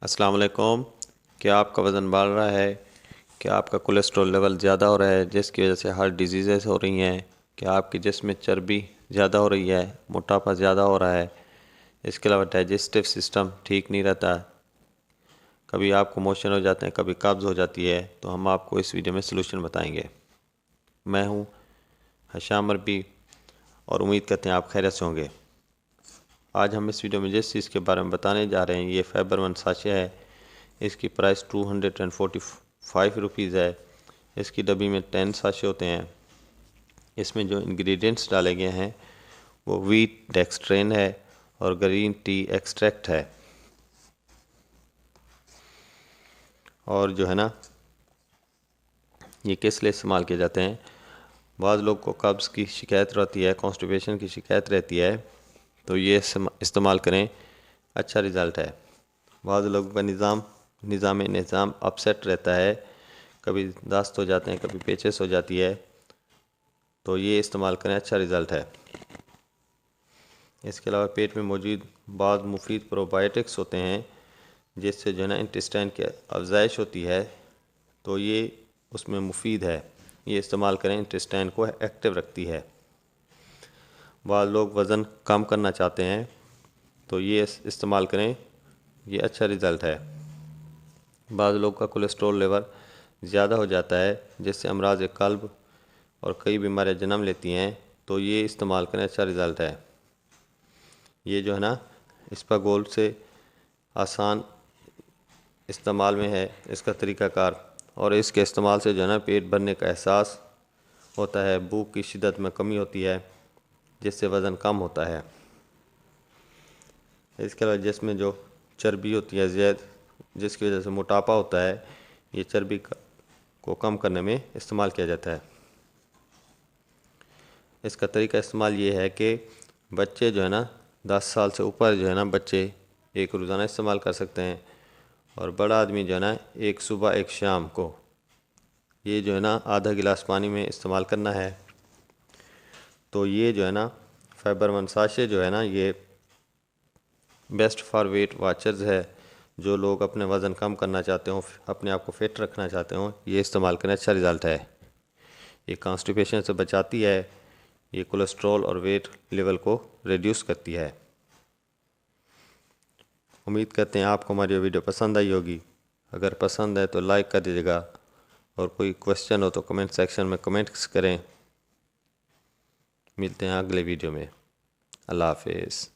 अस्सलाम वालेकुम। क्या आपका वज़न बढ़ रहा है? क्या आपका कोलेस्ट्रॉल लेवल ज़्यादा हो रहा है जिसकी वजह से हार्ट डिजीज़ेस हो रही हैं? क्या आपके जिस्म में चर्बी ज़्यादा हो रही है, मोटापा ज़्यादा हो रहा है? इसके अलावा डाइजेस्टिव सिस्टम ठीक नहीं रहता, कभी आपको मोशन हो जाते हैं, कभी कब्ज़ हो जाती है, तो हम आपको इस वीडियो में सलूशन बताएंगे। मैं हूँ हशाम अरबी और उम्मीद करते हैं आप खैरियत से होंगे। आज हम इस वीडियो में जिस चीज़ के बारे में बताने जा रहे हैं ये फाइबर वन साशे है। इसकी प्राइस 245 रुपीज़ है। इसकी डब्बी में 10 साशे होते हैं। इसमें जो इंग्रेडिएंट्स डाले गए हैं वो वीट डेक्सट्रेन है और ग्रीन टी एक्सट्रैक्ट है। और जो है ना, ये किस लिए इस्तेमाल किए जाते हैं? बाज़ लोग को कब्ज़ की शिकायत रहती है, कॉन्स्टिपेशन की शिकायत रहती है, तो ये इस्तेमाल करें, अच्छा रिज़ल्ट है। बाज़ लोगों का निज़ाम अपसेट रहता है, कभी दस्त हो जाते हैं, कभी पेचिश हो जाती है, तो ये इस्तेमाल करें, अच्छा रिज़ल्ट है। इसके अलावा पेट में मौजूद बाद मुफीद प्रोबायोटिक्स होते हैं जिससे जो है ना इंटेस्टाइन की अफजाइश होती है, तो ये उसमें मुफीद है। ये इस्तेमाल करें, इंटेस्टाइन को एक्टिव रखती है। बाद लोग वज़न कम करना चाहते हैं तो ये इस्तेमाल करें, ये अच्छा रिज़ल्ट है। बाद लोग का कोलेस्ट्रॉल लेवल ज़्यादा हो जाता है जिससे अमराज कल्ब और कई बीमारियां जन्म लेती हैं, तो ये इस्तेमाल करें, अच्छा रिज़ल्ट है। ये जो है ना इस्पागोल से आसान इस्तेमाल में है इसका तरीक़ाकार, और इसके इस्तेमाल से जो है ना पेट भरने का एहसास होता है, भूख की शिद्दत में कमी होती है जिससे वज़न कम होता है। इसके अलावा जिसमें जो चर्बी होती है ज़्यादा, जिसकी वजह से मोटापा होता है, ये चर्बी को कम करने में इस्तेमाल किया जाता है। इसका तरीका इस्तेमाल ये है कि बच्चे जो है ना 10 साल से ऊपर जो है ना बच्चे एक रोज़ाना इस्तेमाल कर सकते हैं, और बड़ा आदमी जो है ना एक सुबह एक शाम को ये जो है ना आधा गिलास पानी में इस्तेमाल करना है। तो ये जो है ना फाइबर वन साशे जो है ना ये बेस्ट फॉर वेट वाचर्स है। जो लोग अपने वज़न कम करना चाहते हो, अपने आप को फिट रखना चाहते हो, ये इस्तेमाल करें, अच्छा रिज़ल्ट है। ये कॉन्स्टिपेशन से बचाती है, ये कोलेस्ट्रॉल और वेट लेवल को रिड्यूस करती है। उम्मीद करते हैं आपको हमारी वीडियो पसंद आई होगी। अगर पसंद है तो लाइक कर दीजिएगा, और कोई क्वेश्चन हो तो कमेंट सेक्शन में कमेंट्स करें। मिलते हैं अगले वीडियो में। अल्लाह हाफिज़।